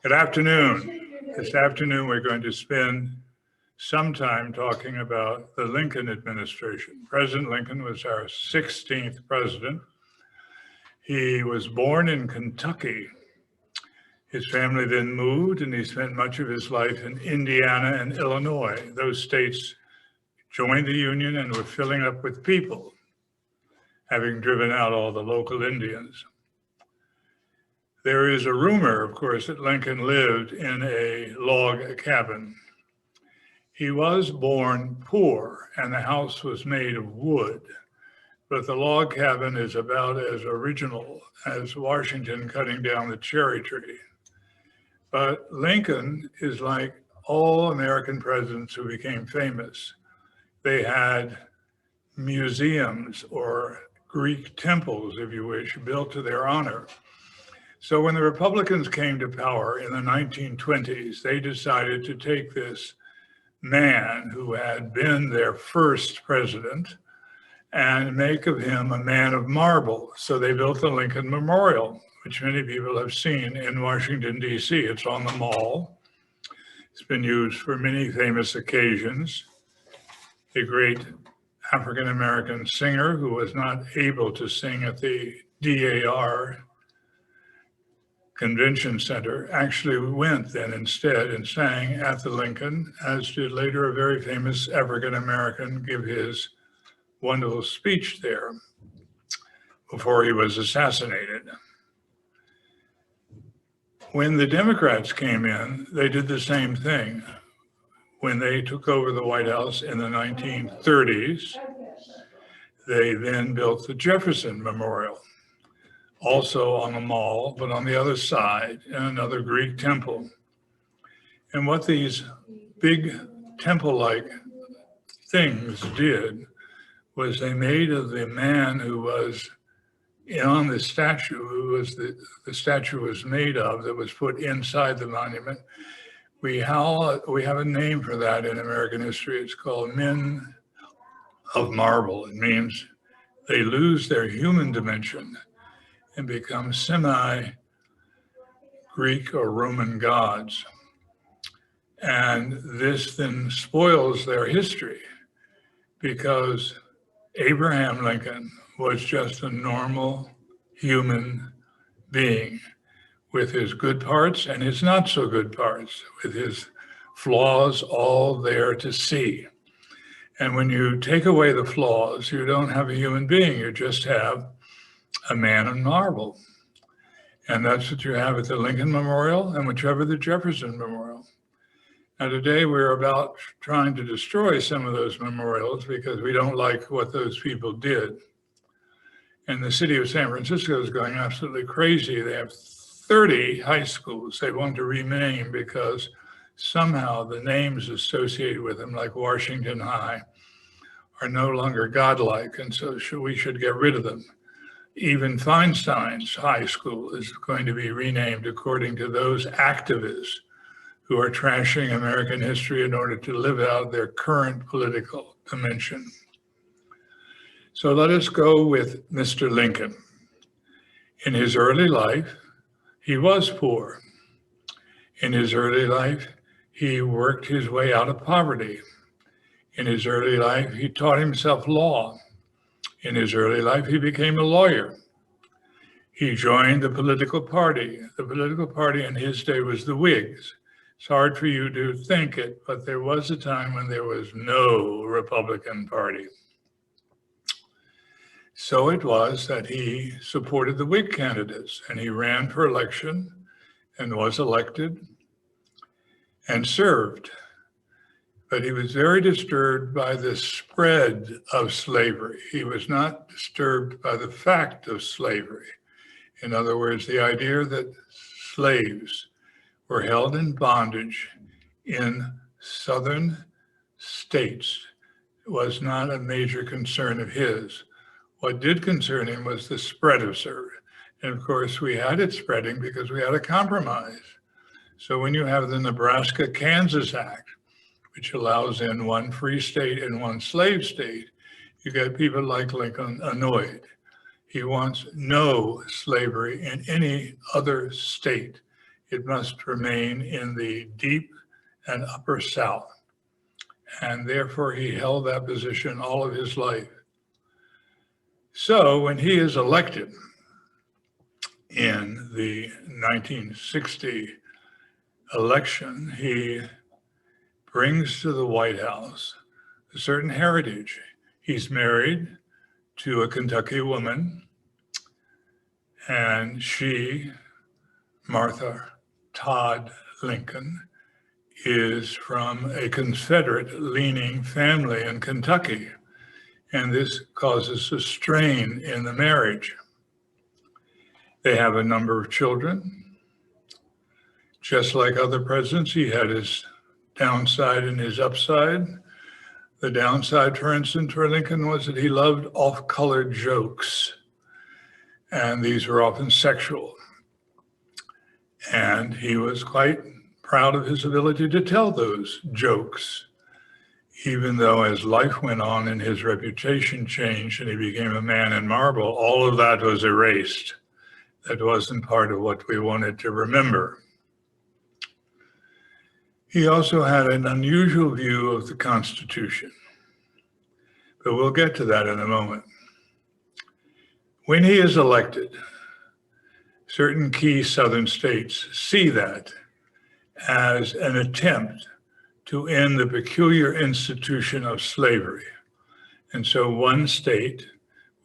Good afternoon. This afternoon, we're going to spend some time talking about the Lincoln administration. President Lincoln was our 16th president. He was born in Kentucky. His family then moved, and he spent much of his life in Indiana and Illinois. Those states joined the Union and were filling up with people, having driven out all the local Indians. There is a rumor, of course, that Lincoln lived in a log cabin. He was born poor, and the house was made of wood, but the log cabin is about as original as Washington cutting down the cherry tree. But Lincoln is like all American presidents who became famous. They had museums or Greek temples, if you wish, built to their honor. So when the Republicans came to power in the 1920s, they decided to take this man who had been their first president and make of him a man of marble. So they built the Lincoln Memorial, which many people have seen in Washington, D.C. It's on the Mall. It's been used for many famous occasions. A great African-American singer who was not able to sing at the DAR Convention Center actually went then instead and sang at the Lincoln, as did later a very famous African-American give his wonderful speech there before he was assassinated. When the Democrats came in, they did the same thing. When they took over the White House in the 1930s, they then built the Jefferson Memorial, also on the Mall, but on the other side in another Greek temple. And what these big temple-like things did was they made of the man who was on the statue, who was the statue was made of, that was put inside the monument. We have a name for that in American history. It's called men of marble. It means they lose their human dimension and become semi-Greek or Roman gods. And this then spoils their history because Abraham Lincoln was just a normal human being with his good parts and his not so good parts, with his flaws all there to see. And when you take away the flaws, you don't have a human being, you just have a man of marble. And that's what you have at the Lincoln Memorial and what you have at the Jefferson Memorial. Now today we're about trying to destroy some of those memorials because we don't like what those people did. And the city of San Francisco is going absolutely crazy. They have 30 high schools they want to rename because somehow the names associated with them, like Washington High, are no longer godlike, and so we should get rid of them. Even Feinstein's high school is going to be renamed according to those activists who are trashing American history in order to live out their current political dimension. So let us go with Mr. Lincoln. In his early life, he was poor. In his early life, he worked his way out of poverty. In his early life, he taught himself law. In his early life, he became a lawyer. He joined the political party. The political party in his day was the Whigs. It's hard for you to think it, but there was a time when there was no Republican Party. So it was that he supported the Whig candidates, and he ran for election and was elected and served. But he was very disturbed by the spread of slavery. He was not disturbed by the fact of slavery. In other words, the idea that slaves were held in bondage in southern states was not a major concern of his. What did concern him was the spread of slavery. And of course, we had it spreading because we had a compromise. So when you have the Nebraska-Kansas Act, which allows in one free state and one slave state, you get people like Lincoln annoyed. He wants no slavery in any other state. it must remain in the deep and upper South. And therefore, he held that position all of his life. So when he is elected in the 1960 election, he brings to the White House a certain heritage. He's married to a Kentucky woman, and she, Martha Todd Lincoln, is from a Confederate-leaning family in Kentucky, and this causes a strain in the marriage. They have a number of children. Just like other presidents, he had his downside and his upside. The downside, for instance, for Lincoln was that he loved off-color jokes, and these were often sexual. And he was quite proud of his ability to tell those jokes, even though as life went on and his reputation changed and he became a man in marble, all of that was erased. That wasn't part of what we wanted to remember. He also had an unusual view of the Constitution, but we'll get to that in a moment. When he is elected, certain key Southern states see that as an attempt to end the peculiar institution of slavery. And so one state,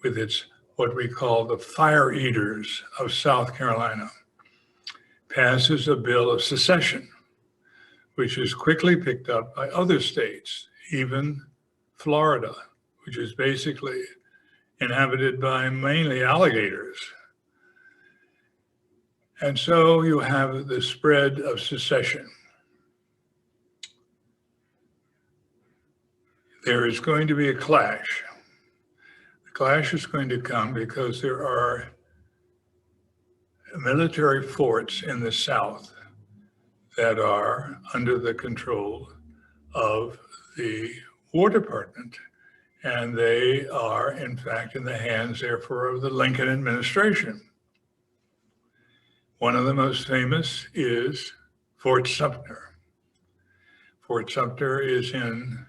with its what we call the Fire Eaters of South Carolina, passes a bill of secession, which is quickly picked up by other states, even Florida, which is basically inhabited by mainly alligators. And so you have the spread of secession. There is going to be a clash. The clash is going to come because there are military forts in the South that are under the control of the War Department. And they are, in fact, in the hands, therefore, of the Lincoln administration. One of the most famous is Fort Sumter. Fort Sumter is in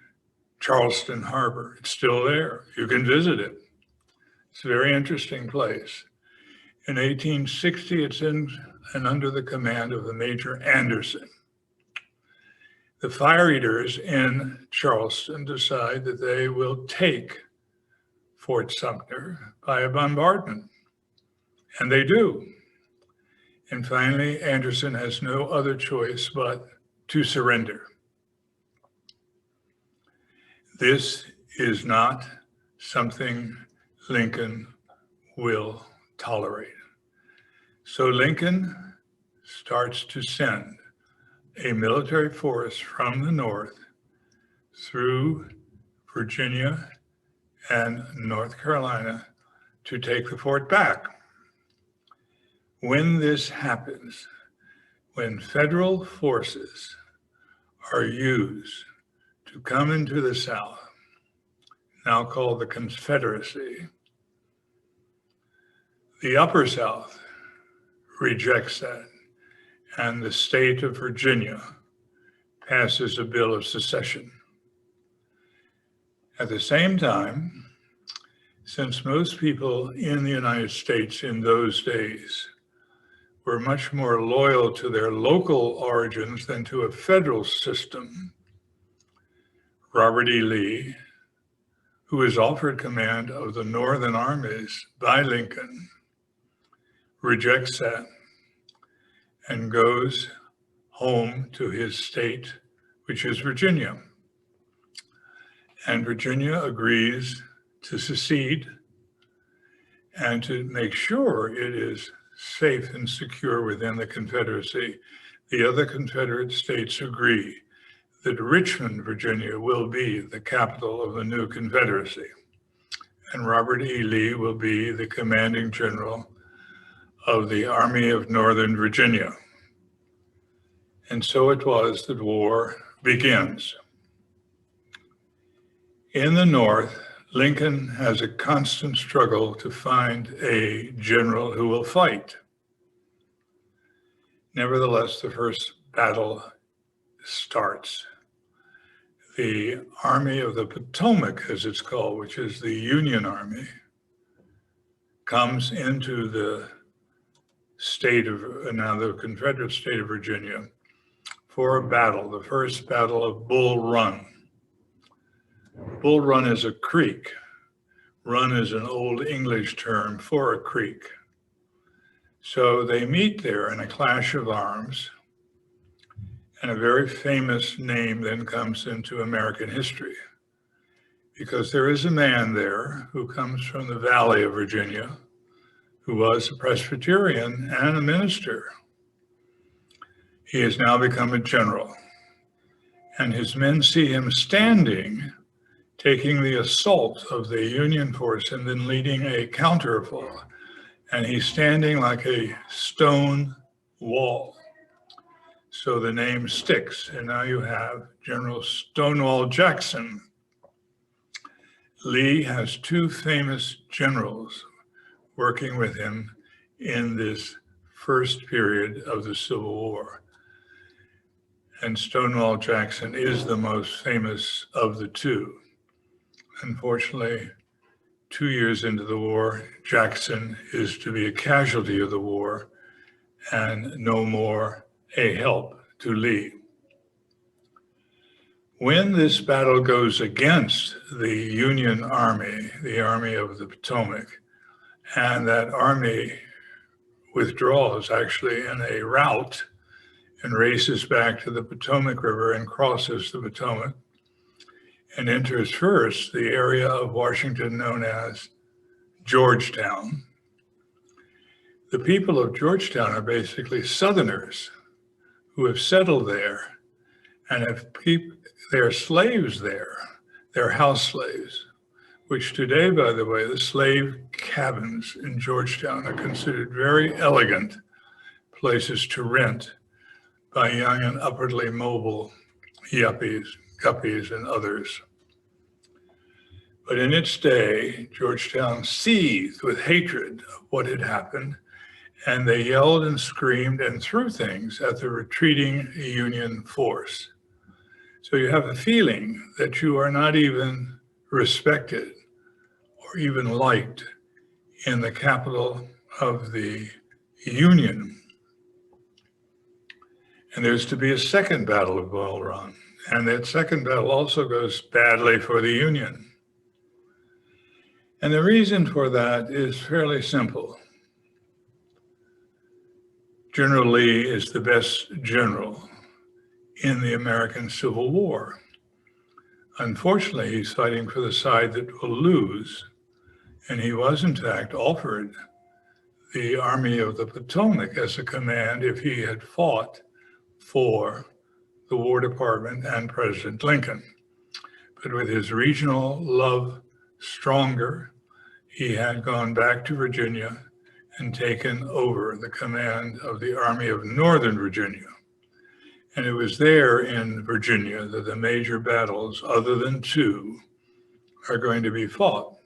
Charleston Harbor. It's still there. You can visit it. It's a very interesting place. In 1860, it's in and under the command of the Major Anderson. The Fire Eaters in Charleston decide that they will take Fort Sumter by a bombardment, and they do. And finally, Anderson has no other choice but to surrender. This is not something Lincoln will tolerate. So Lincoln starts to send a military force from the north through Virginia and North Carolina to take the fort back. When this happens, when federal forces are used to come into the South, now called the Confederacy, the Upper South rejects that, and the state of Virginia passes a bill of secession. At the same time, since most people in the United States in those days were much more loyal to their local origins than to a federal system, Robert E. Lee, who was offered command of the Northern armies by Lincoln, rejects that and goes home to his state, which is Virginia. And Virginia agrees to secede and to make sure it is safe and secure within the Confederacy. The other Confederate states agree that Richmond, Virginia will be the capital of the new Confederacy. And Robert E. Lee will be the commanding general of the Army of Northern Virginia. And so it was that war begins. In the North, Lincoln has a constant struggle to find a general who will fight. Nevertheless, the first battle starts. The Army of the Potomac, as it's called, which is the Union Army, comes into the now the Confederate state of Virginia, for a battle, the first battle of Bull Run. Bull Run is a creek. Run is an old English term for a creek. So they meet there in a clash of arms, and a very famous name then comes into American history, because there is a man there who comes from the Valley of Virginia, who was a Presbyterian and a minister. He has now become a general, and his men see him standing, taking the assault of the Union force and then leading a counterfall. And he's standing like a stone wall. So the name sticks, and now you have General Stonewall Jackson. Lee has two famous generals working with him in this first period of the Civil War. And Stonewall Jackson is the most famous of the two. Unfortunately, 2 years into the war, Jackson is to be a casualty of the war and no more a help to Lee. When this battle goes against the Union Army, the Army of the Potomac, and that army withdraws actually in a rout and races back to the Potomac River and crosses the Potomac and enters first the area of Washington known as Georgetown. The people of Georgetown are basically Southerners who have settled there and have their slaves there, their house slaves, which today, by the way, the slave cabins in Georgetown are considered very elegant places to rent by young and upwardly mobile yuppies, guppies, and others. But in its day, Georgetown seethed with hatred of what had happened, and they yelled and screamed and threw things at the retreating Union force. So you have a feeling that you are not even respected or even liked in the capital of the Union. And there's to be a second battle of Bull Run. And that second battle also goes badly for the Union. And the reason for that is fairly simple. General Lee is the best general in the American Civil War. Unfortunately, he's fighting for the side that will lose. And he was, in fact, offered the Army of the Potomac as a command if he had fought for the War Department and President Lincoln. But with his regional love stronger, he had gone back to Virginia and taken over the command of the Army of Northern Virginia. And it was there in Virginia that the major battles, other than two, are going to be fought.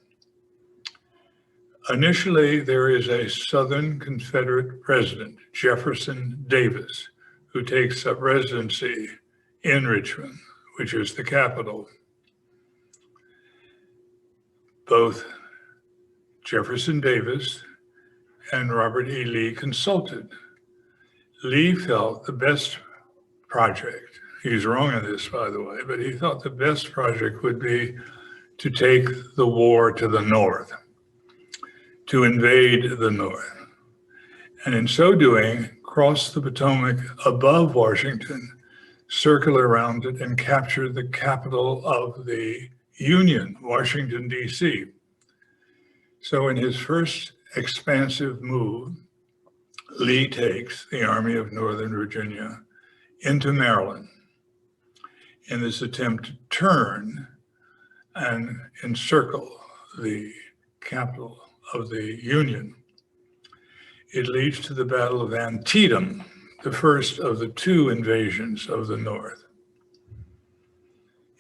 Initially, there is a Southern Confederate president, Jefferson Davis, who takes up residency in Richmond, which is the capital. Both Jefferson Davis and Robert E. Lee consulted. Lee felt the best project, he's wrong in this, by the way, but he thought the best project would be to take the war to the north, to invade the north, and in so doing, cross the Potomac above Washington, circle around it, and capture the capital of the Union, Washington, D.C. So in his first expansive move, Lee takes the Army of Northern Virginia into Maryland in this attempt to turn and encircle the capital of the Union. It leads to the Battle of Antietam, the first of the two invasions of the North.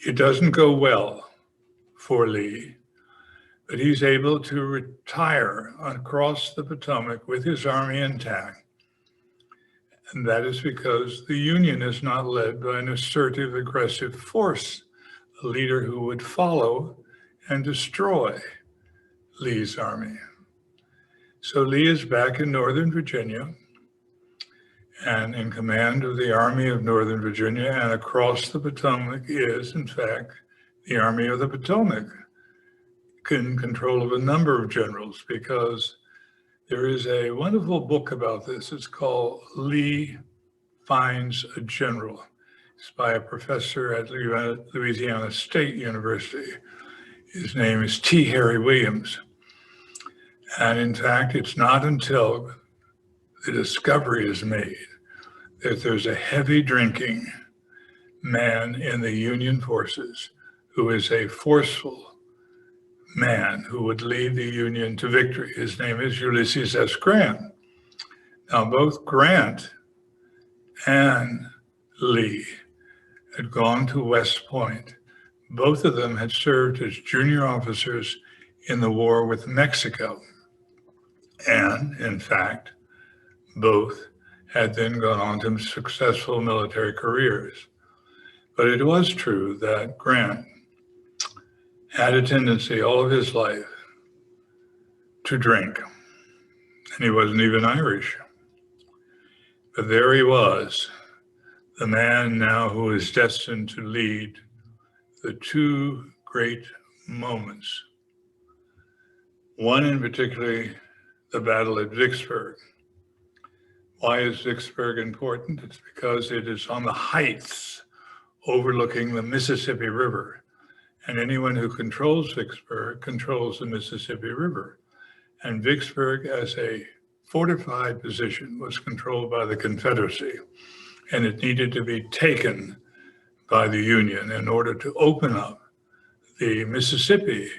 It doesn't go well for Lee, but he's able to retire across the Potomac with his army intact And that is because the Union is not led by an assertive, aggressive force, a leader who would follow and destroy Lee's army. So Lee is back in Northern Virginia and in command of the Army of Northern Virginia, and across the Potomac is, in fact, the Army of the Potomac, in control of a number of generals, because there is a wonderful book about this. It's called Lee Finds a General. It's by a professor at Louisiana State University. His name is T. Harry Williams. And in fact, it's not until the discovery is made that there's a heavy drinking man in the Union forces who is a forceful man who would lead the Union to victory. His name is Ulysses S. Grant. Now, both Grant and Lee had gone to West Point. Both of them had served as junior officers in the war with Mexico. And in fact, both had then gone on to successful military careers. But it was true that Grant had a tendency all of his life to drink, and he wasn't even Irish. But there he was, the man now who is destined to lead the two great moments. One in particular, the Battle at Vicksburg. Why is Vicksburg important? It's because it is on the heights overlooking the Mississippi River. And anyone who controls Vicksburg controls the Mississippi River. And Vicksburg, as a fortified position, was controlled by the Confederacy. And it needed to be taken by the Union in order to open up the Mississippi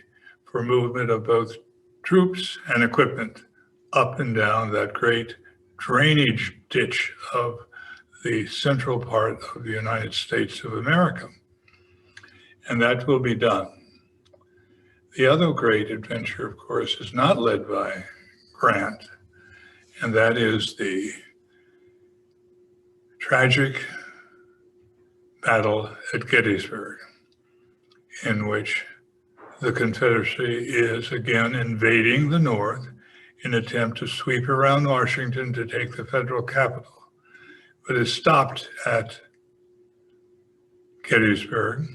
for movement of both troops and equipment up and down that great drainage ditch of the central part of the United States of America. And that will be done. The other great adventure, of course, is not led by Grant, and that is the tragic battle at Gettysburg, in which the Confederacy is again invading the North in an attempt to sweep around Washington to take the federal capital, but is stopped at Gettysburg,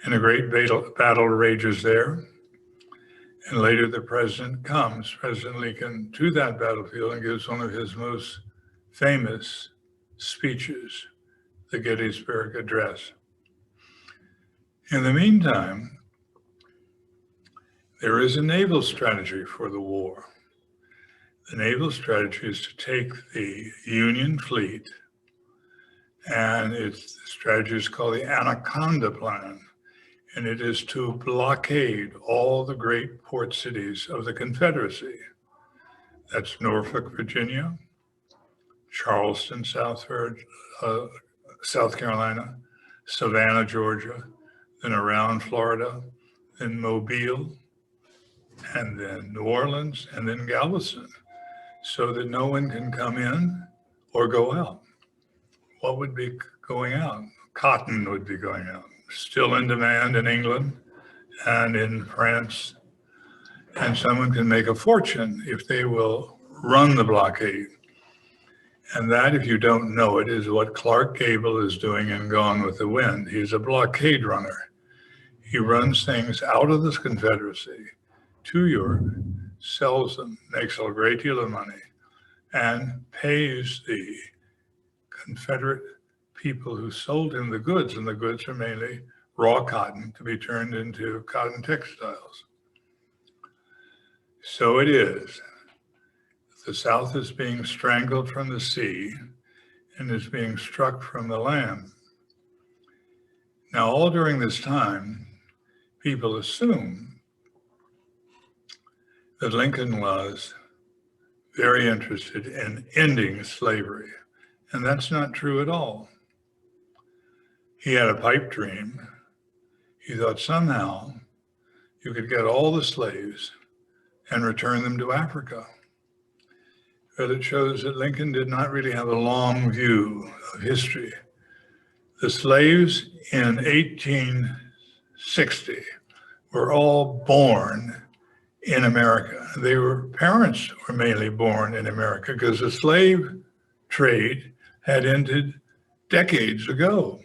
and a great battle rages there. And later the president comes, President Lincoln, to that battlefield and gives one of his most famous speeches, the Gettysburg Address. In the meantime, there is a naval strategy for the war. The naval strategy is to take the Union fleet, and its strategy is called the Anaconda Plan, and it is to blockade all the great port cities of the Confederacy. That's Norfolk, Virginia, Charleston, South Carolina, Savannah, Georgia, then around Florida, then Mobile, and then New Orleans, and then Galveston, so that no one can come in or go out. What would be going out? Cotton would be going out, still in demand in England and in France. And someone can make a fortune if they will run the blockade. And that, if you don't know it, is what Clark Gable is doing in Gone with the Wind. He's a blockade runner. He runs things out of the Confederacy to Europe, sells them, makes a great deal of money, and pays the Confederate people who sold him the goods, and the goods are mainly raw cotton to be turned into cotton textiles. So it is. The South is being strangled from the sea and is being struck from the land. Now, all during this time, people assume that Lincoln was very interested in ending slavery, and that's not true at all. He had a pipe dream. He thought somehow you could get all the slaves and return them to Africa. Well, it shows that Lincoln did not really have a long view of history. The slaves in 1860 were all born in America. Parents were mainly born in America because the slave trade had ended decades ago.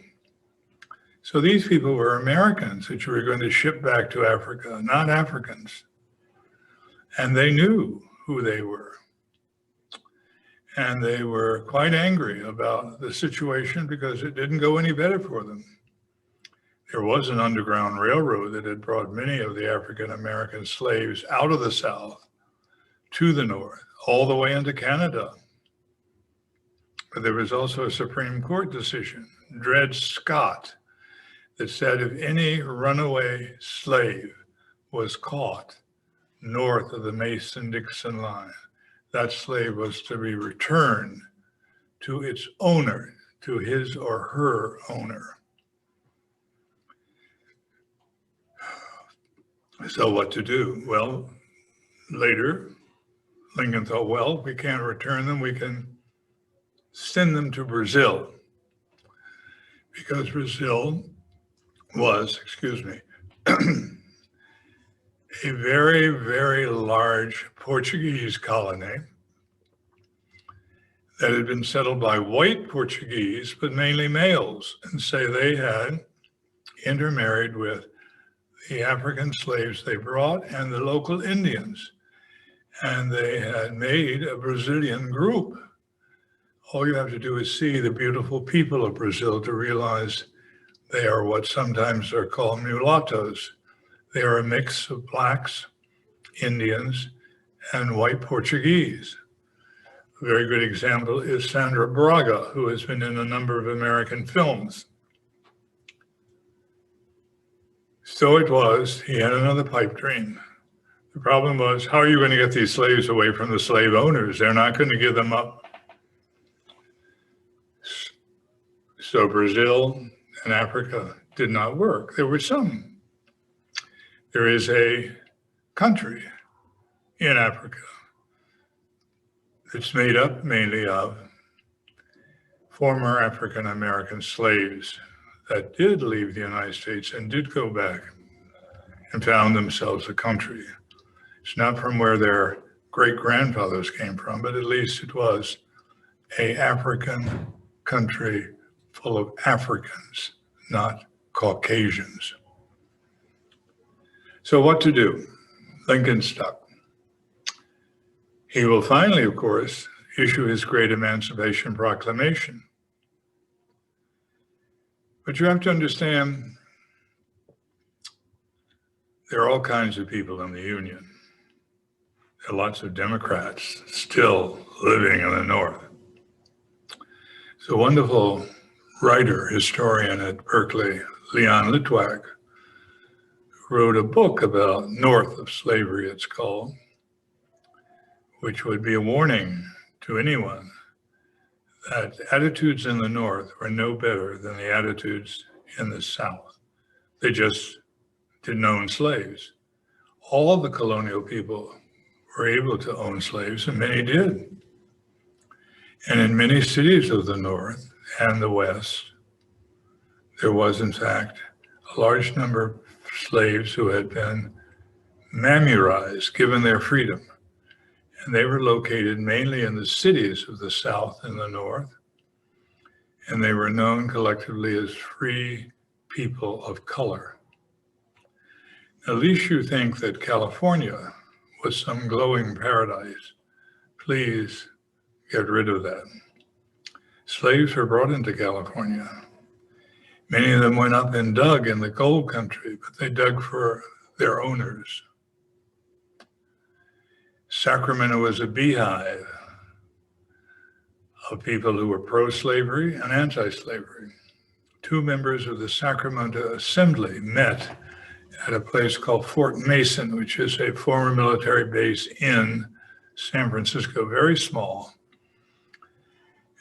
So these people were Americans that you were going to ship back to Africa, not Africans. And they knew who they were. And they were quite angry about the situation because it didn't go any better for them. There was an underground railroad that had brought many of the African American slaves out of the South to the North, all the way into Canada. But there was also a Supreme Court decision, Dred Scott, that said if any runaway slave was caught north of the Mason-Dixon line, that slave was to be returned to its owner, to his or her owner. So what to do? Well, later, Lincoln thought, well, we can't return them, we can send them to Brazil. Because Brazil was, a very, very large Portuguese colony that had been settled by white Portuguese, but mainly males. And say they had intermarried with the African slaves they brought and the local Indians. And they had made a Brazilian group. All you have to do is see the beautiful people of Brazil to realize they are what sometimes are called mulattoes. They are a mix of blacks, Indians, and white Portuguese. A very good example is Sandra Braga, who has been in a number of American films. So it was, he had another pipe dream. The problem was, how are you going to get these slaves away from the slave owners? They're not going to give them up. So Brazil and Africa did not work. There were some. There is a country in Africa that's made up mainly of former African American slaves that did leave the United States and did go back and found themselves a country. It's not from where their great-grandfathers came from, but at least it was an African country full of Africans, not Caucasians. So what to do? Lincoln stuck. He will finally, of course, issue his great Emancipation Proclamation. But you have to understand, there are all kinds of people in the Union. There are lots of Democrats still living in the North. There's a wonderful writer, historian at Berkeley, Leon Litwack, wrote a book about North of Slavery, it's called, which would be a warning to anyone that attitudes in the North were no better than the attitudes in the South. They just didn't own slaves. All of the colonial people were able to own slaves, and many did. And in many cities of the North and the West, there was, in fact, a large number of slaves who had been mamurized, given their freedom. And they were located mainly in the cities of the South and the North. And they were known collectively as free people of color. At least you think that California was some glowing paradise. Please get rid of that. Slaves were brought into California. Many of them went up and dug in the gold country, but they dug for their owners. Sacramento was a beehive of people who were pro-slavery and anti-slavery. Two members of the Sacramento Assembly met at a place called Fort Mason, which is a former military base in San Francisco, very small.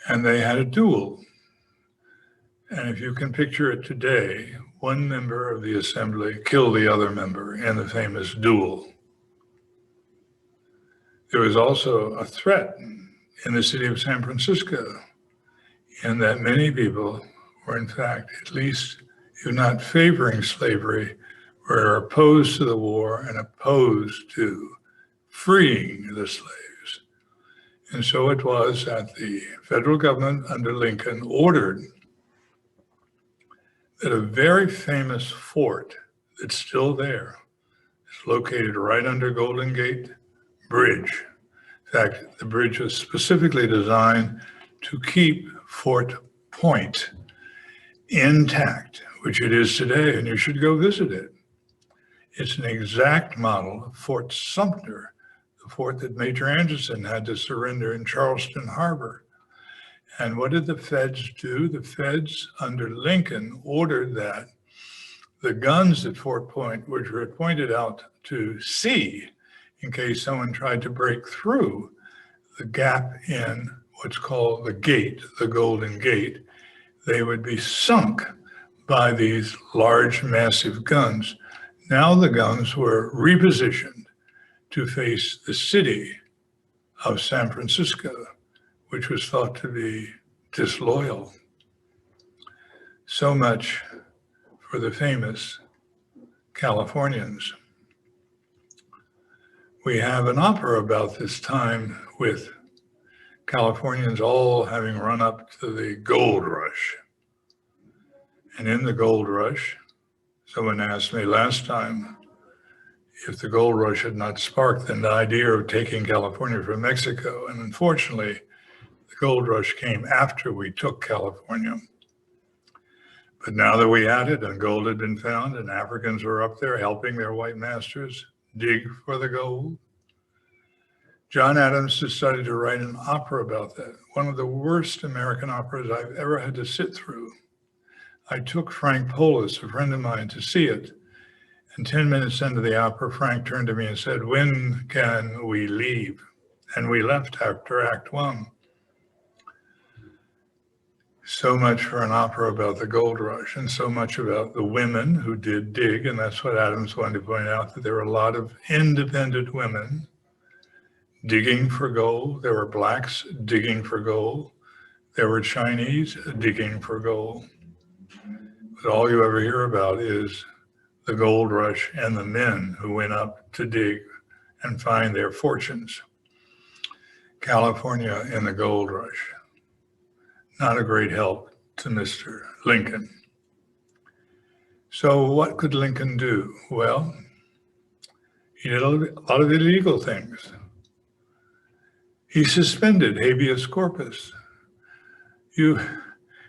And they had a duel. And if you can picture it today, one member of the assembly killed the other member in the famous duel. There was also a threat in the city of San Francisco, and that many people were in fact, at least if not favoring slavery, were opposed to the war and opposed to freeing the slaves. And so it was that the federal government under Lincoln ordered that a very famous fort that's still there is located right under Golden Gate Bridge. In fact, the bridge was specifically designed to keep Fort Point intact, which it is today, and you should go visit it. It's an exact model of Fort Sumter, the fort that Major Anderson had to surrender in Charleston Harbor. And what did the feds do? The feds under Lincoln ordered that the guns at Fort Point, which were pointed out to sea in case someone tried to break through the gap in what's called the gate, the Golden Gate, they would be sunk by these large, massive guns. Now the guns were repositioned to face the city of San Francisco, which was thought to be disloyal. So much for the famous Californians. We have an opera about this time with Californians all having run up to the gold rush. And in the gold rush, someone asked me last time if the gold rush had not sparked the idea of taking California from Mexico. And unfortunately, the gold rush came after we took California. But now that we had it and gold had been found and Africans were up there helping their white masters dig for the gold, John Adams decided to write an opera about that. One of the worst American operas I've ever had to sit through. I took Frank Polis, a friend of mine, to see it. And 10 minutes into the opera, Frank turned to me and said, "When can we leave?" And we left after Act One. So much for an opera about the gold rush, and so much about the women who did dig. And that's what Adams wanted to point out, that there were a lot of independent women digging for gold. There were blacks digging for gold. There were Chinese digging for gold. But all you ever hear about is the gold rush and the men who went up to dig and find their fortunes. California in the gold rush. Not a great help to Mr. Lincoln. So what could Lincoln do? Well, he did a lot of illegal things. He suspended habeas corpus.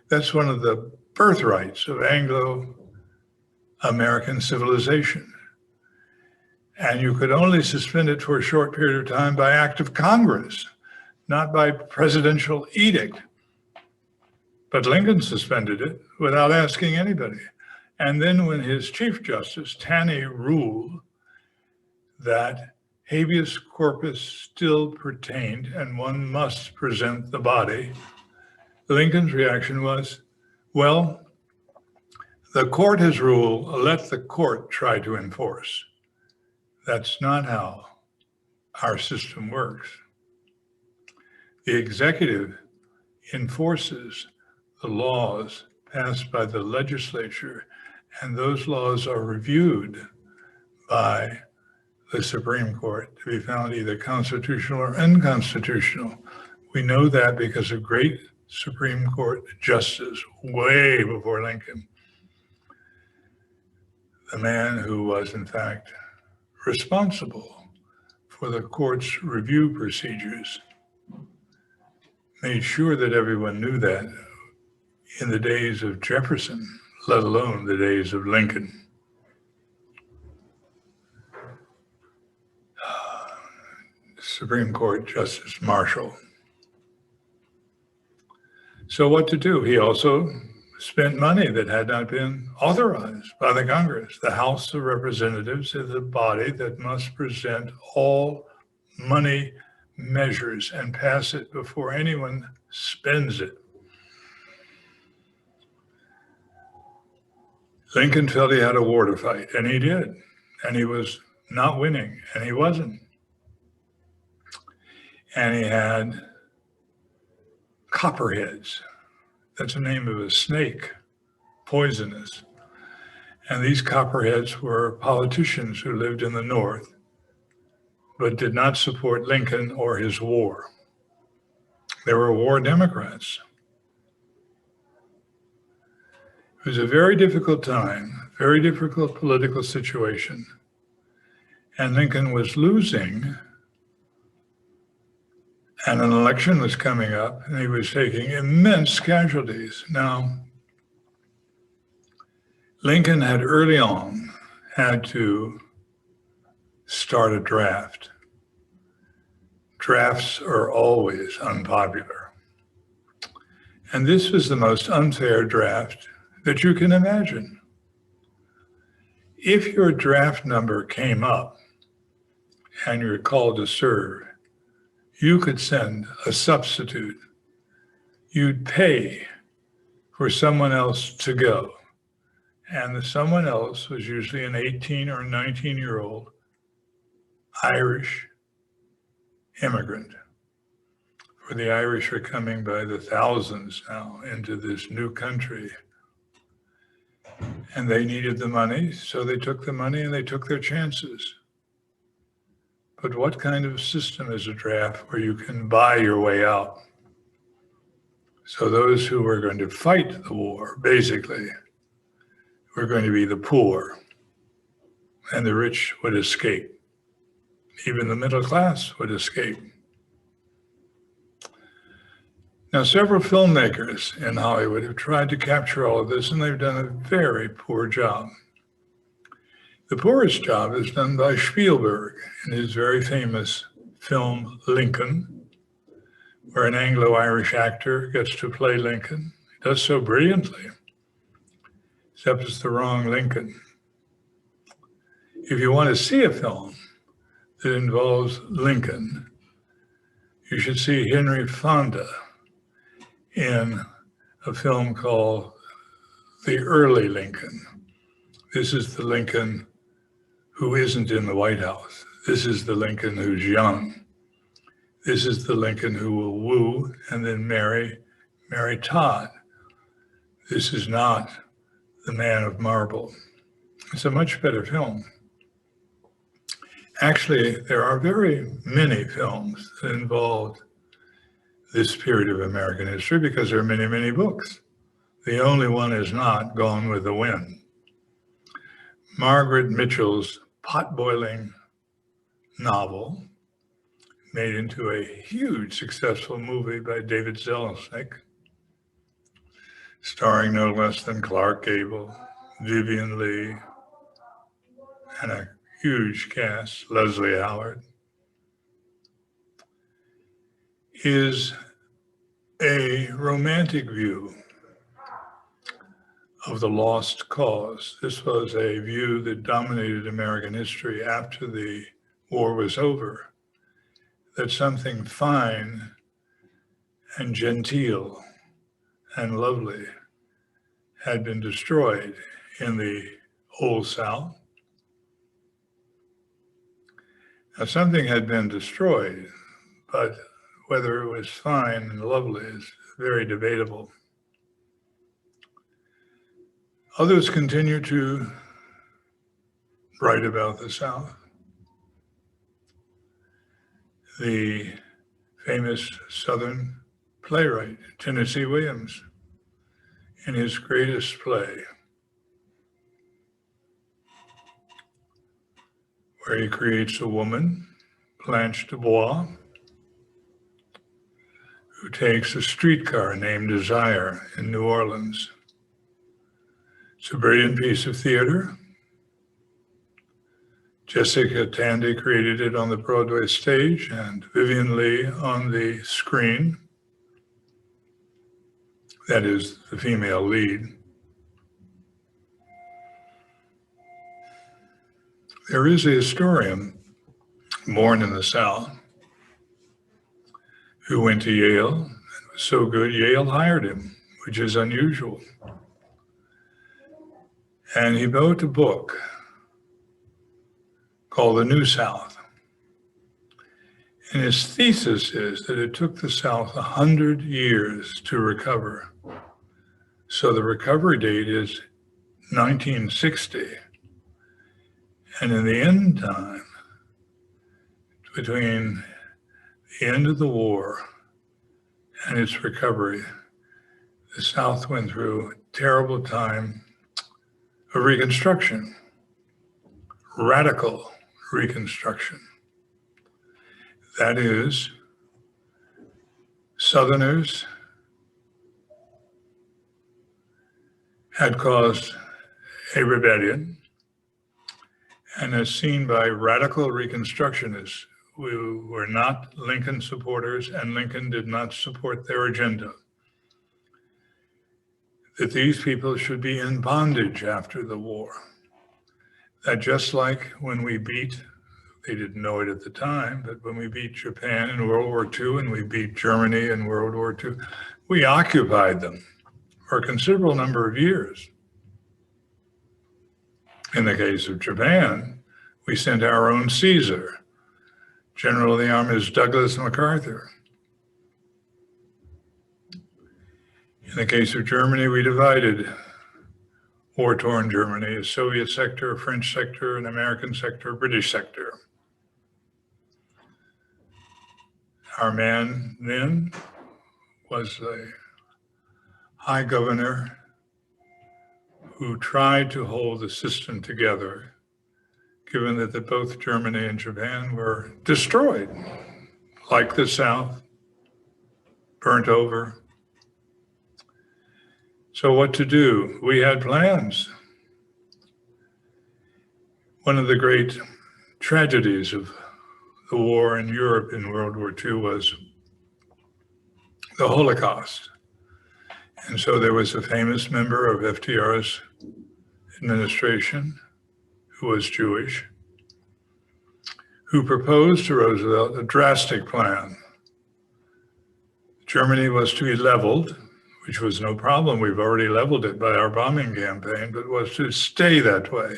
That's one of the birthrights of Anglo-American civilization. And you could only suspend it for a short period of time by act of Congress, not by presidential edict. But Lincoln suspended it without asking anybody. And then when his Chief Justice, Taney, ruled that habeas corpus still pertained and one must present the body, Lincoln's reaction was, well, the court has ruled, let the court try to enforce. That's not how our system works. The executive enforces the laws passed by the legislature, and those laws are reviewed by the Supreme Court to be found either constitutional or unconstitutional. We know that because of great Supreme Court justice way before Lincoln. The man who was in fact responsible for the court's review procedures made sure that everyone knew that in the days of Jefferson, let alone the days of Lincoln. Supreme Court Justice Marshall. So what to do? He also spent money that had not been authorized by the Congress. The House of Representatives is a body that must present all money measures and pass it before anyone spends it. Lincoln felt he had a war to fight, and he did. And he was not winning, and he wasn't. And he had copperheads. That's the name of a snake, poisonous. And these copperheads were politicians who lived in the North, but did not support Lincoln or his war. They were war Democrats. It was a very difficult time, very difficult political situation. And Lincoln was losing, and an election was coming up, and he was taking immense casualties. Now, Lincoln had early on had to start a draft. Drafts are always unpopular. And this was the most unfair draft that you can imagine. If your draft number came up and you're called to serve, you could send a substitute. You'd pay for someone else to go. And the someone else was usually an 18 or 19-year-old Irish immigrant. For the Irish are coming by the thousands now into this new country. And they needed the money, so they took the money and they took their chances. But what kind of system is a draft where you can buy your way out? So those who were going to fight the war, basically, were going to be the poor, and the rich would escape. Even the middle class would escape. Now, several filmmakers in Hollywood have tried to capture all of this, and they've done a very poor job. The poorest job is done by Spielberg in his very famous film Lincoln, where an Anglo-Irish actor gets to play Lincoln. He does so brilliantly, except it's the wrong Lincoln. If you want to see a film that involves Lincoln, you should see Henry Fonda in a film called The Early Lincoln. This is the Lincoln who isn't in the White House. This is the Lincoln who's young. This is the Lincoln who will woo and then marry Todd. This is not The Man of Marble. It's a much better film. Actually, there are very many films that involve this period of American history because there are many, many books. The only one is not Gone with the Wind. Margaret Mitchell's pot-boiling novel made into a huge successful movie by David Selznick, starring no less than Clark Gable, Vivian Leigh, and a huge cast, Leslie Howard, is a romantic view of the lost cause. This was a view that dominated American history after the war was over, that something fine and genteel and lovely had been destroyed in the Old South. Now, something had been destroyed, but whether it was fine and lovely is very debatable. Others continue to write about the South. The famous Southern playwright, Tennessee Williams, in his greatest play, where he creates a woman, Blanche Dubois, who takes a streetcar named Desire in New Orleans. It's a brilliant piece of theater. Jessica Tandy created it on the Broadway stage and Vivian Leigh on the screen. That is the female lead. There is a historian born in the South who went to Yale and was so good Yale hired him, which is unusual. And he wrote a book called The New South. And his thesis is that it took the South 100 years to recover. So the recovery date is 1960. And in the end time, between the end of the war and its recovery, the South went through a terrible time of reconstruction, radical reconstruction. That is, Southerners had caused a rebellion, and as seen by radical reconstructionists who were not Lincoln supporters, and Lincoln did not support their agenda, that these people should be in bondage after the war. That just like when we beat, they didn't know it at the time, but when we beat Japan in World War II and we beat Germany in World War II, we occupied them for a considerable number of years. In the case of Japan, we sent our own Caesar, General of the Armies Douglas MacArthur. In the case of Germany, we divided war-torn Germany, a Soviet sector, a French sector, an American sector, a British sector. Our man then was a high governor who tried to hold the system together, given that both Germany and Japan were destroyed, like the South, burnt over. So what to do? We had plans. One of the great tragedies of the war in Europe in World War II was the Holocaust. And so there was a famous member of FDR's administration who was Jewish, who proposed to Roosevelt a drastic plan. Germany was to be leveled, which was no problem. We've already leveled it by our bombing campaign, but was to stay that way,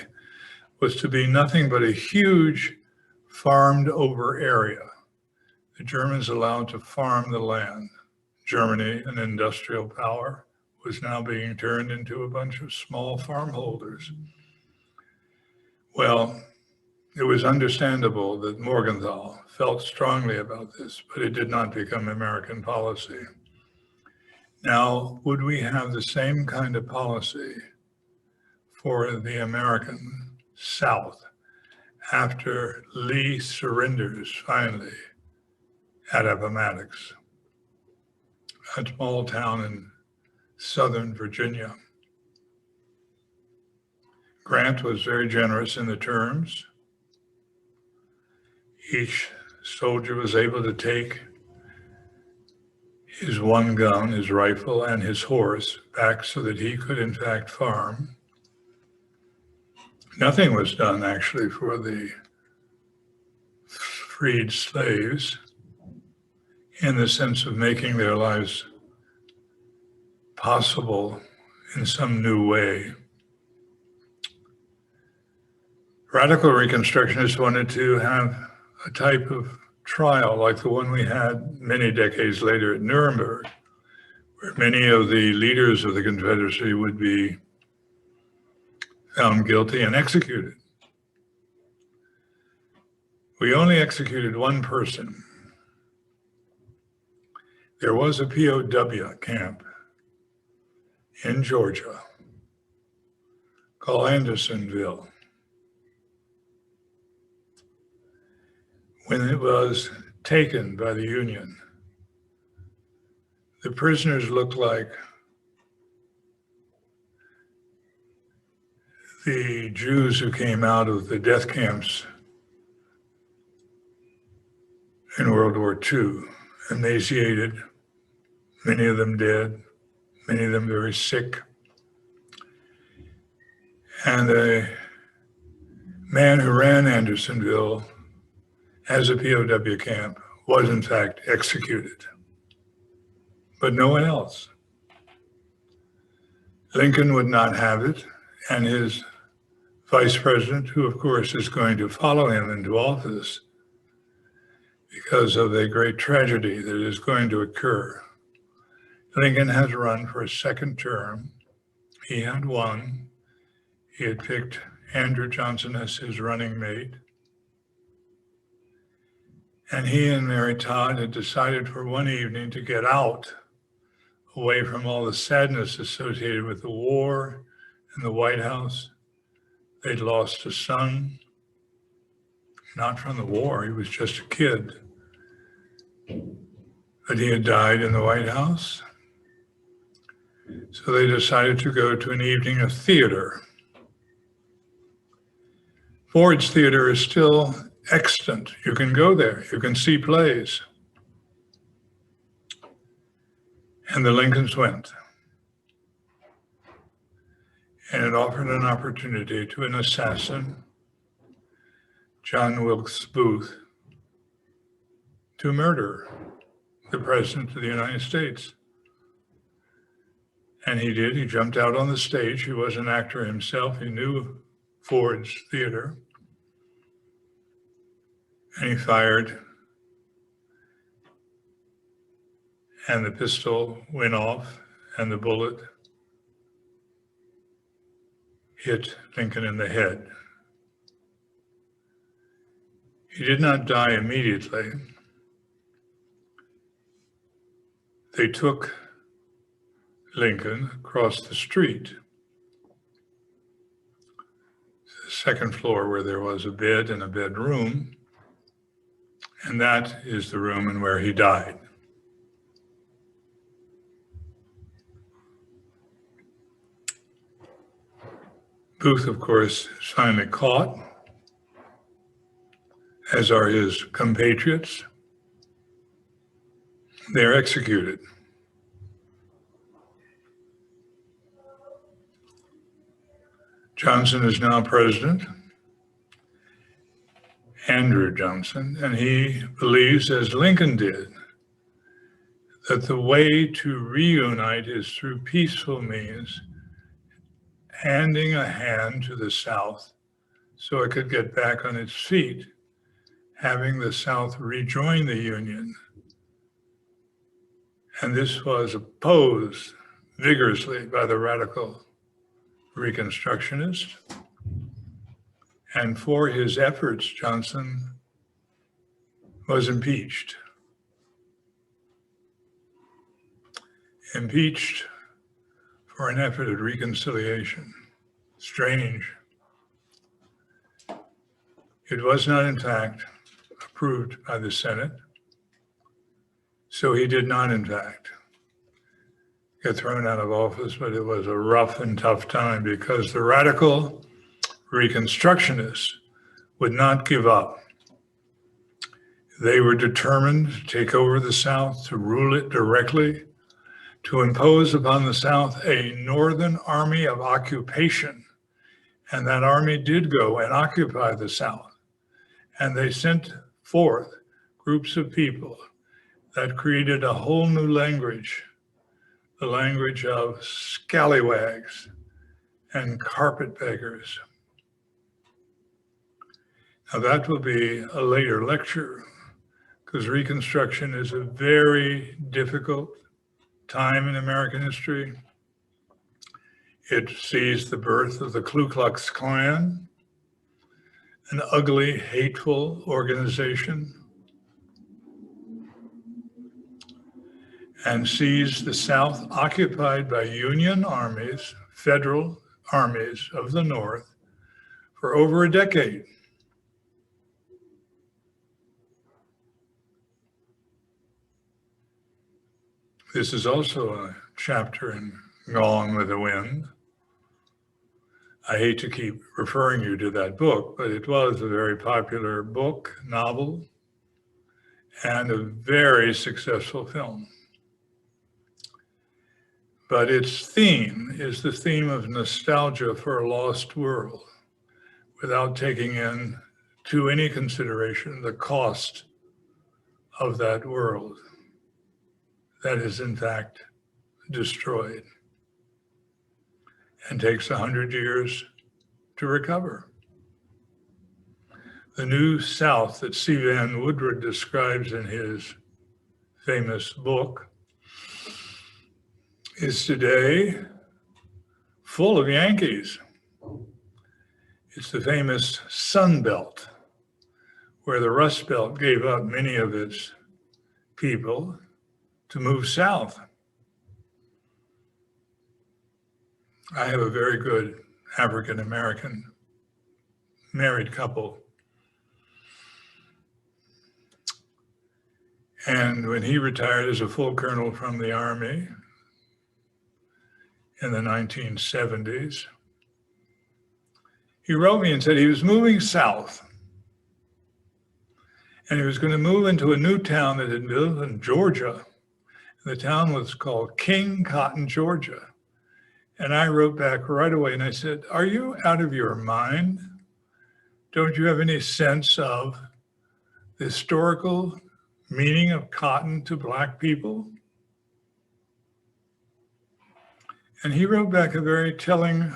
was to be nothing but a huge farmed over area. The Germans allowed to farm the land. Germany, an industrial power, was now being turned into a bunch of small farm holders. Well, it was understandable that Morgenthau felt strongly about this, but it did not become American policy. Now, would we have the same kind of policy for the American South after Lee surrenders finally at Appomattox, a small town in southern Virginia? Grant was very generous in the terms. Each soldier was able to take his one gun, his rifle, and his horse back so that he could in fact farm. Nothing was done actually for the freed slaves in the sense of making their lives possible in some new way. Radical Reconstructionists wanted to have a type of trial like the one we had many decades later at Nuremberg, where many of the leaders of the Confederacy would be found guilty and executed. We only executed one person. There was a POW camp in Georgia called Andersonville. When it was taken by the Union, the prisoners looked like the Jews who came out of the death camps in World War II, emaciated, many of them dead, many of them very sick. And a man who ran Andersonville as a POW camp was in fact executed, but no one else. Lincoln would not have it, and his vice president, who of course is going to follow him into office, because of a great tragedy that is going to occur. Lincoln has run for a second term. He had won. He had picked Andrew Johnson as his running mate. And he and Mary Todd had decided for one evening to get out, away from all the sadness associated with the war and the White House. They'd lost a son, not from the war, he was just a kid. But he had died in the White House. So they decided to go to an evening of theater. Ford's Theater is still extant. You can go there, you can see plays. And the Lincolns went. And it offered an opportunity to an assassin, John Wilkes Booth, to murder the President of the United States. And he did. He jumped out on the stage. He was an actor himself. He knew Ford's Theater. And he fired. And the pistol went off, and the bullet hit Lincoln in the head. He did not die immediately. They took Lincoln across the street, the second floor where there was a bed and a bedroom, and that is the room in where he died. Booth, of course, is finally caught, as are his compatriots. They're executed. Johnson is now president, Andrew Johnson, and he believes, as Lincoln did, that the way to reunite is through peaceful means, handing a hand to the South so it could get back on its feet, having the South rejoin the Union. And this was opposed vigorously by the radical Reconstructionists. And for his efforts, Johnson was impeached. Impeached for an effort at reconciliation. Strange. It was not, in fact, approved by the Senate. So he did not, in fact, get thrown out of office, but it was a rough and tough time because the radical Reconstructionists would not give up. They were determined to take over the South, to rule it directly, to impose upon the South a Northern army of occupation. And that army did go and occupy the South. And they sent forth groups of people that created a whole new language, the language of scallywags and carpetbaggers. Now that will be a later lecture, because Reconstruction is a very difficult time in American history. It sees the birth of the Ku Klux Klan, an ugly, hateful organization, and sees the South occupied by Union armies, federal armies of the North, for over a decade. This is also a chapter in Gone with the Wind. I hate to keep referring you to that book, but it was a very popular book, novel, and a very successful film. But its theme is the theme of nostalgia for a lost world, without taking into any consideration the cost of that world that is in fact destroyed and takes 100 years to recover. the New South that C. Vann Woodward describes in his famous book is today full of Yankees. It's the famous Sun Belt, where the Rust Belt gave up many of its people to move south. I have a very good African-American married couple. And when he retired as a full colonel from the Army in the 1970s, he wrote me and said he was moving south. And he was going to move into a new town that had been built in Georgia. The town was called King Cotton, Georgia. And I wrote back right away and I said, "Are you out of your mind? Don't you have any sense of the historical meaning of cotton to Black people?" And he wrote back a very telling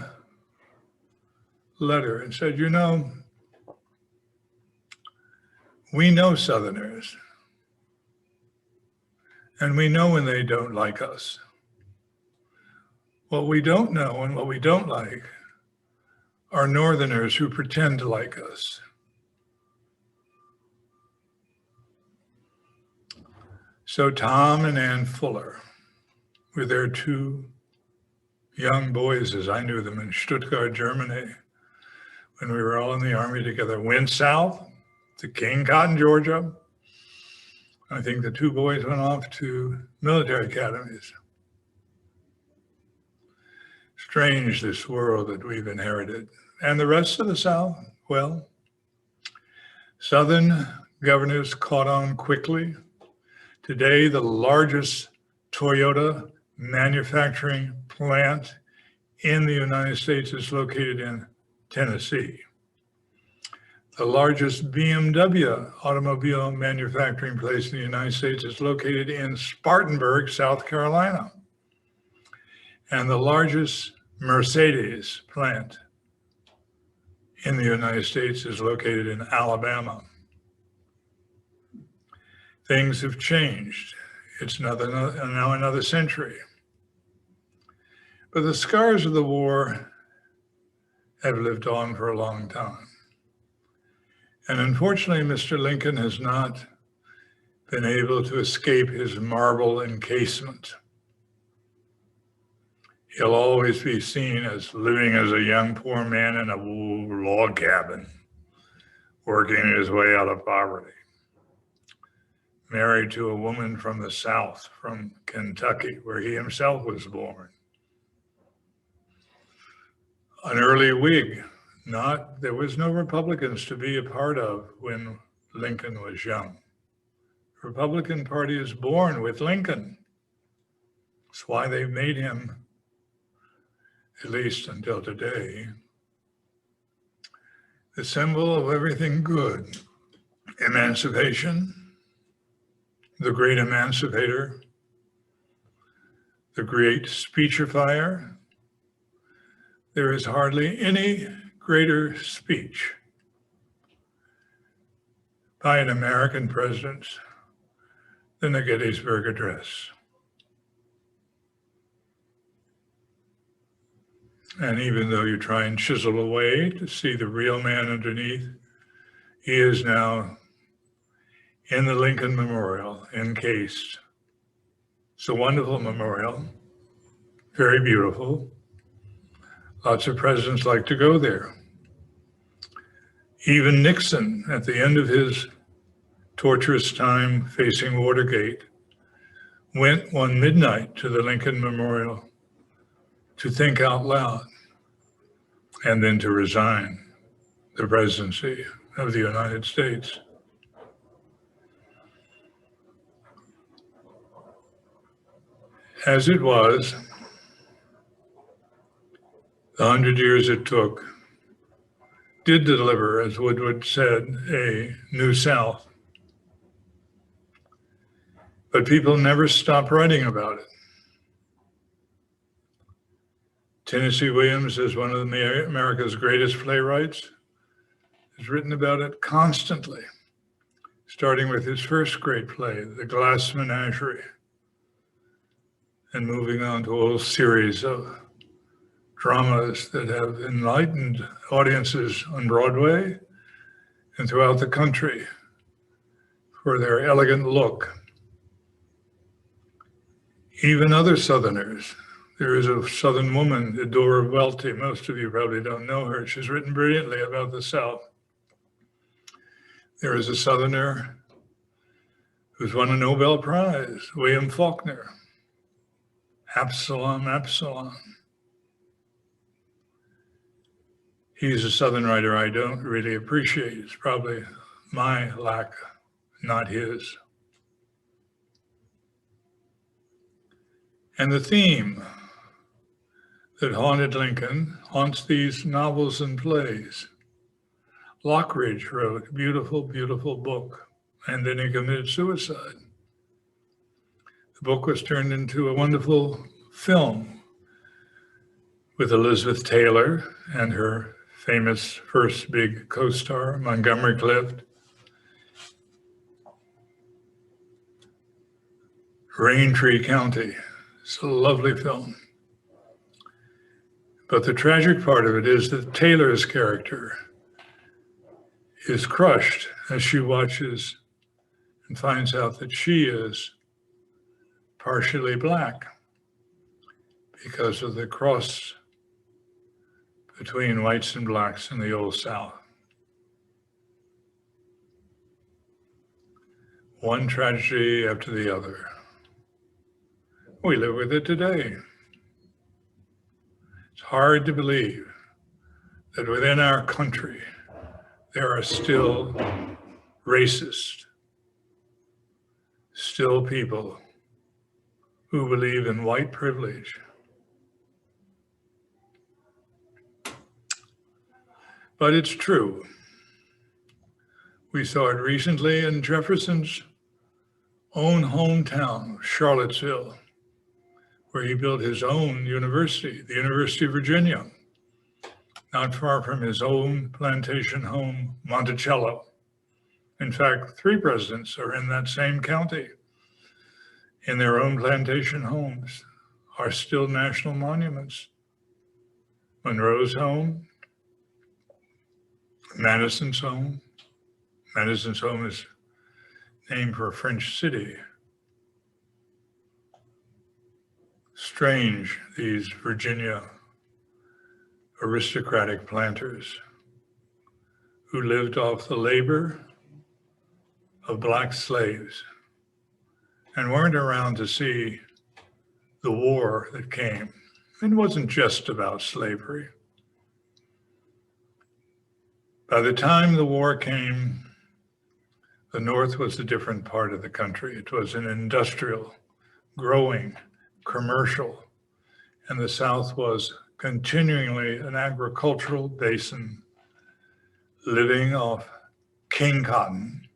letter and said, "You know, we know Southerners, and we know when they don't like us. What we don't know and what we don't like are Northerners who pretend to like us." So Tom and Ann Fuller, with their two young boys, as I knew them, in Stuttgart, Germany, when we were all in the Army together, went south to King Cotton, Georgia. I think the two boys went off to military academies. Strange, this world that we've inherited. And the rest of the South, well, Southern governors caught on quickly. Today, the largest Toyota manufacturing plant in the United States is located in Tennessee. The largest BMW automobile manufacturing place in the United States is located in Spartanburg, South Carolina. And the largest Mercedes plant in the United States is located in Alabama. Things have changed. It's now another century. But the scars of the war have lived on for a long time. And unfortunately, Mr. Lincoln has not been able to escape his marble encasement. He'll always be seen as living as a young poor man in a log cabin, working his way out of poverty. Married to a woman from the South, from Kentucky, where he himself was born. An early Whig. There was no Republicans to be a part of when Lincoln was young. The Republican Party is born with Lincoln. That's why they made him, at least until today, the symbol of everything good. Emancipation, the great emancipator, the great speechifier. There is hardly any greater speech by an American president than the Gettysburg Address. And even though you try and chisel away to see the real man underneath, he is now in the Lincoln Memorial, encased. It's a wonderful memorial, very beautiful. Lots of presidents like to go there. Even Nixon, at the end of his torturous time facing Watergate, went one midnight to the Lincoln Memorial to think out loud and then to resign the presidency of the United States. As it was, the 100 years it took did deliver, as Woodward said, a new South. But people never stopped writing about it. Tennessee Williams is one of America's greatest playwrights. has written about it constantly, starting with his first great play, The Glass Menagerie, and moving on to a whole series of dramas that have enlightened audiences on Broadway and throughout the country for their elegant look. Even other Southerners. There is a Southern woman, Eudora Welty. Most of you probably don't know her. She's written brilliantly about the South. There is a Southerner who's won a Nobel Prize, William Faulkner. Absalom, Absalom. He's a Southern writer I don't really appreciate. It's probably my lack, not his. And the theme that haunted Lincoln haunts these novels and plays. Lockridge wrote a beautiful, beautiful book, and then he committed suicide. The book was turned into a wonderful film with Elizabeth Taylor and her famous first big co-star, Montgomery Clift. Raintree County. It's a lovely film. But the tragic part of it is that Taylor's character is crushed as she watches and finds out that she is partially Black because of the cross between whites and Blacks in the Old South. One tragedy after the other. We live with it today. It's hard to believe that within our country, there are still racists, still people who believe in white privilege. But it's true. We saw it recently in Jefferson's own hometown, Charlottesville, where he built his own university, the University of Virginia, not far from his own plantation home, Monticello. In fact, 3 presidents are in that same county, in their own plantation homes, are still national monuments. Monroe's home, Madison's home. Madison's home is named for a French city. Strange, these Virginia aristocratic planters who lived off the labor of Black slaves and weren't around to see the war that came. It wasn't just about slavery. By the time the war came, the North was a different part of the country. It was an industrial, growing, commercial, and the South was continually an agricultural basin living off king cotton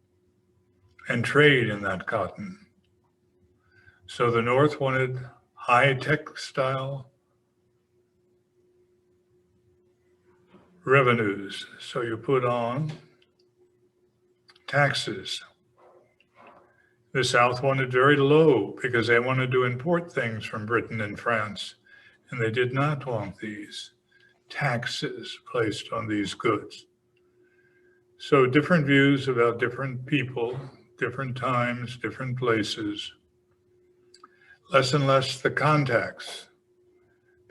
and trade in that cotton. So the North wanted high textile revenues. So you put on taxes. The South wanted very low because they wanted to import things from Britain and France, and they did not want these taxes placed on these goods. So different views about different people, different times, different places. Less and less the contacts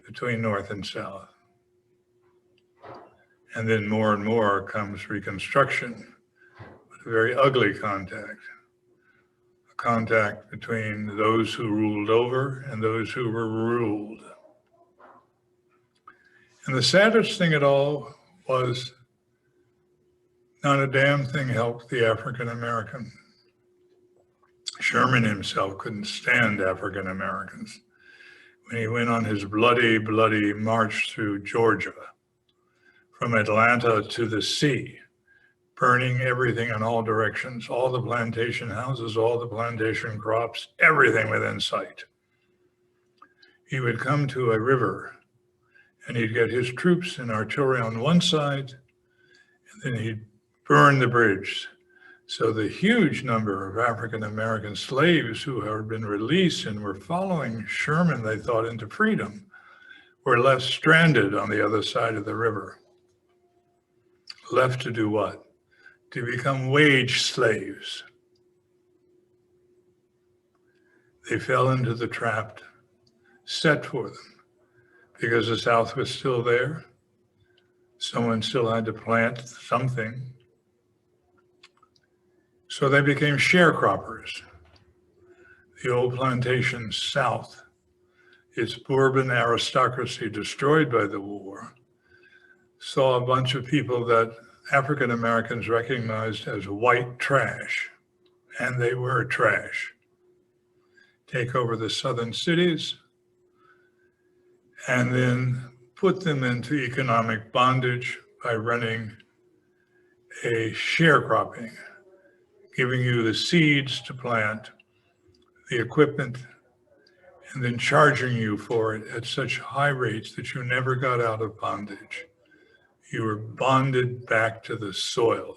between North and South. And then more and more comes Reconstruction, but a very ugly contact. A contact between those who ruled over and those who were ruled. And the saddest thing at all was not a damn thing helped the African American. Sherman himself couldn't stand African Americans when he went on his bloody, bloody march through Georgia, from Atlanta to the sea, burning everything in all directions, all the plantation houses, all the plantation crops, everything within sight. He would come to a river and he'd get his troops and artillery on one side, and then he'd burn the bridge. So the huge number of African American slaves who had been released and were following Sherman, they thought, into freedom, were left stranded on the other side of the river. Left to do what? To become wage slaves. They fell into the trap set for them because the South was still there. Someone still had to plant something. So they became sharecroppers. The old plantation South, its Bourbon aristocracy destroyed by the war, saw a bunch of people that African Americans recognized as white trash, and they were trash. Take over the southern cities, and then put them into economic bondage by running a sharecropping, giving you the seeds to plant, the equipment, and then charging you for it at such high rates that you never got out of bondage. You were bonded back to the soil.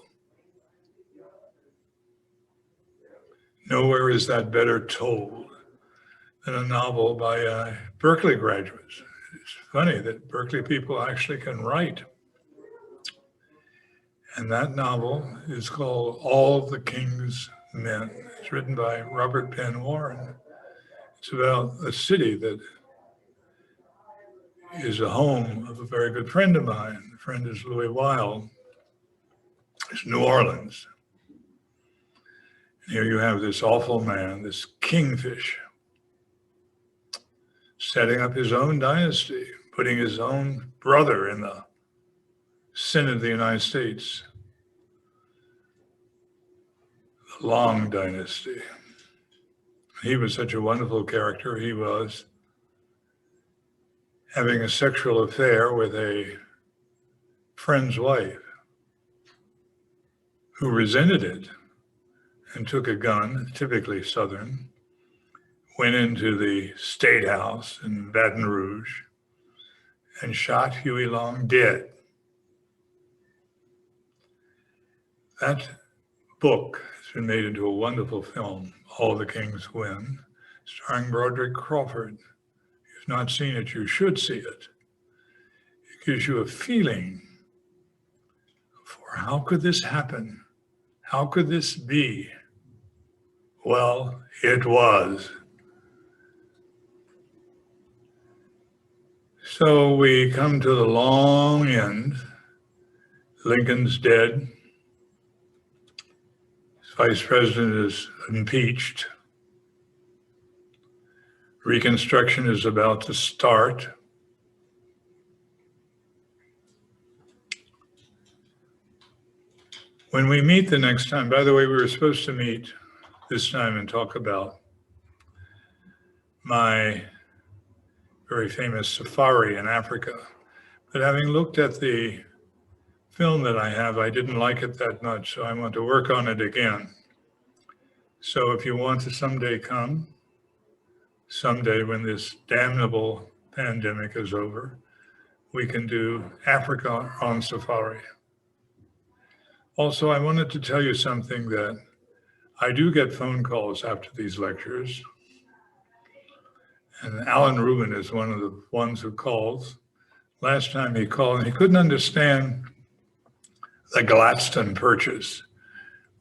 Nowhere is that better told than a novel by Berkeley graduates. It's funny that Berkeley people actually can write. And that novel is called All the King's Men. It's written by Robert Penn Warren. It's about a city that is a home of a very good friend of mine. The friend is Louis Weil. It's New Orleans. And here you have this awful man, this kingfish, setting up his own dynasty, putting his own brother in the Senate of the United States, the Long dynasty. He was such a wonderful character. He was having a sexual affair with a friend's wife who resented it and took a gun, typically Southern, went into the State House in Baton Rouge and shot Huey Long dead. That book has been made into a wonderful film, All the King's Men, starring Broderick Crawford. If you've not seen it, you should see it. It gives you a feeling for how could this happen? How could this be? Well, it was. So we come to the long end. Lincoln's dead. His vice president is impeached. Reconstruction is about to start. When we meet the next time, by the way, we were supposed to meet this time and talk about my very famous safari in Africa. But having looked at the film that I have, I didn't like it that much, so I want to work on it again. So if you want to someday come, someday when this damnable pandemic is over, we can do Africa on safari. Also, I wanted to tell you something that I do get phone calls after these lectures. And Alan Rubin is one of the ones who calls. Last time he called, and he couldn't understand the Gladstone Purchase.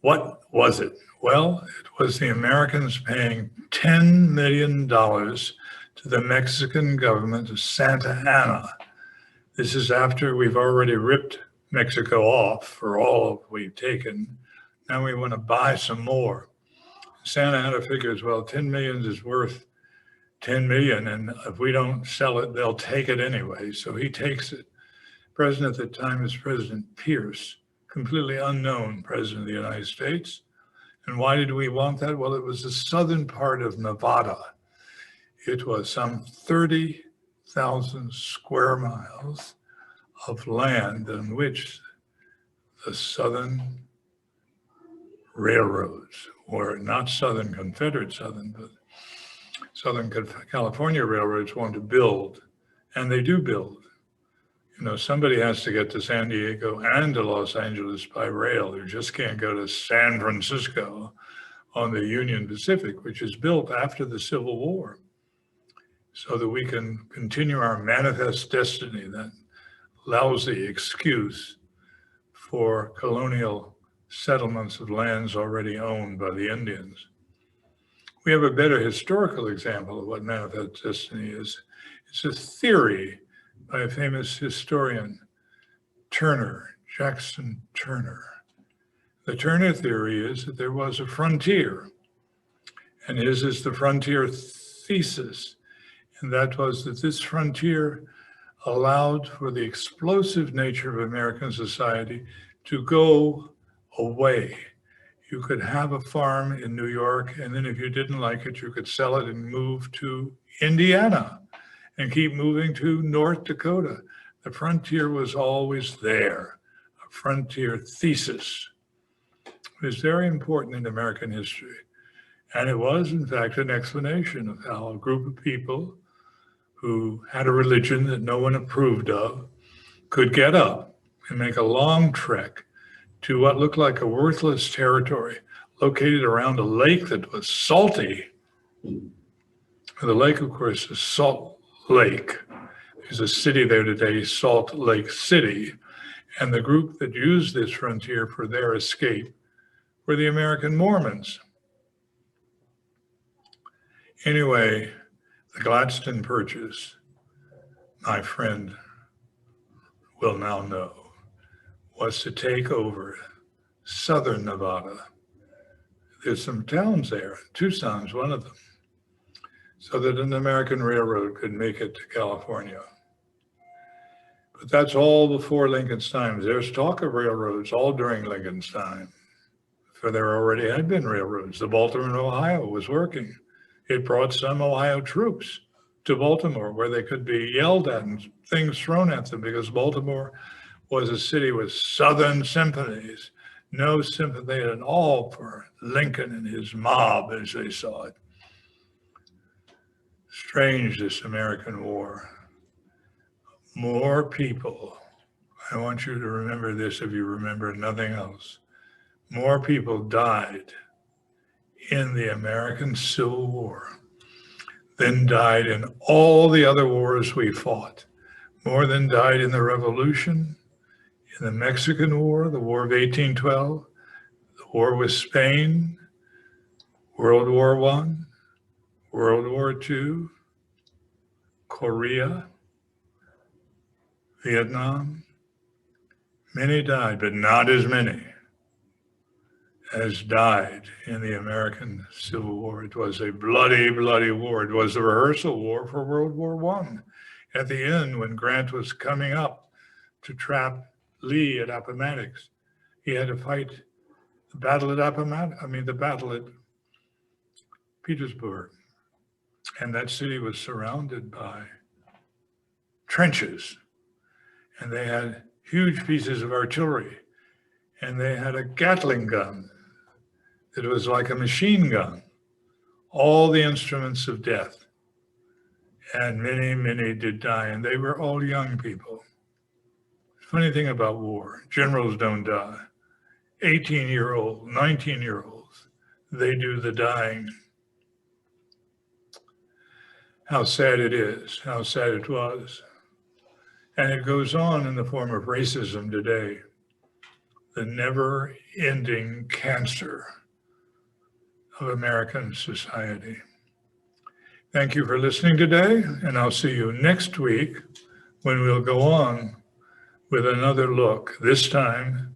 What was it? Well, it was the Americans paying $10 million to the Mexican government of Santa Anna. This is after we've already ripped Mexico off for all we've taken. Now we want to buy some more. Santa Anna figures, well, 10 million is worth 10 million, and if we don't sell it, they'll take it anyway. So he takes it. President at the time is President Pierce, completely unknown president of the United States. And why did we want that? Well, it was the southern part of Nevada. It was some 30,000 square miles of land in which the Southern railroads, or not Southern Confederate Southern, but Southern California railroads want to build, and they do build. Somebody has to get to San Diego and to Los Angeles by rail. You just can't go to San Francisco on the Union Pacific, which is built after the Civil War, so that we can continue our manifest destiny, that lousy excuse for colonial settlements of lands already owned by the Indians. We have a better historical example of what manifest destiny is. It's a theory by a famous historian, Turner, Jackson Turner. The Turner theory is that there was a frontier, and his is the frontier thesis, and that was that this frontier allowed for the explosive nature of American society to go away. You could have a farm in New York, and then if you didn't like it, you could sell it and move to Indiana and keep moving to North Dakota. The frontier was always there, a frontier thesis. It was very important in American history. And it was, in fact, an explanation of how a group of people who had a religion that no one approved of could get up and make a long trek to what looked like a worthless territory located around a lake that was salty. The lake, of course, is Salt Lake. There's a city there today, Salt Lake City. And the group that used this frontier for their escape were the American Mormons. Anyway, the Gladstone Purchase, my friend will now know, was to take over southern Nevada. There's some towns there, Tucson's one of them, so that an American railroad could make it to California. But that's all before Lincoln's time. There's talk of railroads all during Lincoln's time, for there already had been railroads. The Baltimore and Ohio was working. It brought some Ohio troops to Baltimore where they could be yelled at and things thrown at them, because Baltimore was a city with Southern sympathies, no sympathy at all for Lincoln and his mob as they saw it. Strange, this American war. More people, I want you to remember this if you remember nothing else, more people died in the American Civil War than died in all the other wars we fought. More than died in the Revolution, in the Mexican War, the War of 1812, the war with Spain, World War I, World War II, Korea, Vietnam. Many died, but not as many as died in the American Civil War. It was a bloody, bloody war. It was the rehearsal war for World War I. At the end, when Grant was coming up to trap Lee at Appomattox, he had to fight the battle at Petersburg. And that city was surrounded by trenches. And they had huge pieces of artillery. And they had a Gatling gun that was like a machine gun. All the instruments of death. And many, many did die. And they were all young people. Funny thing about war, generals don't die. 18-year-old, 19-year-olds, they do the dying. How sad it is, how sad it was. And it goes on in the form of racism today, the never-ending cancer of American society. Thank you for listening today, and I'll see you next week when we'll go on with another look, this time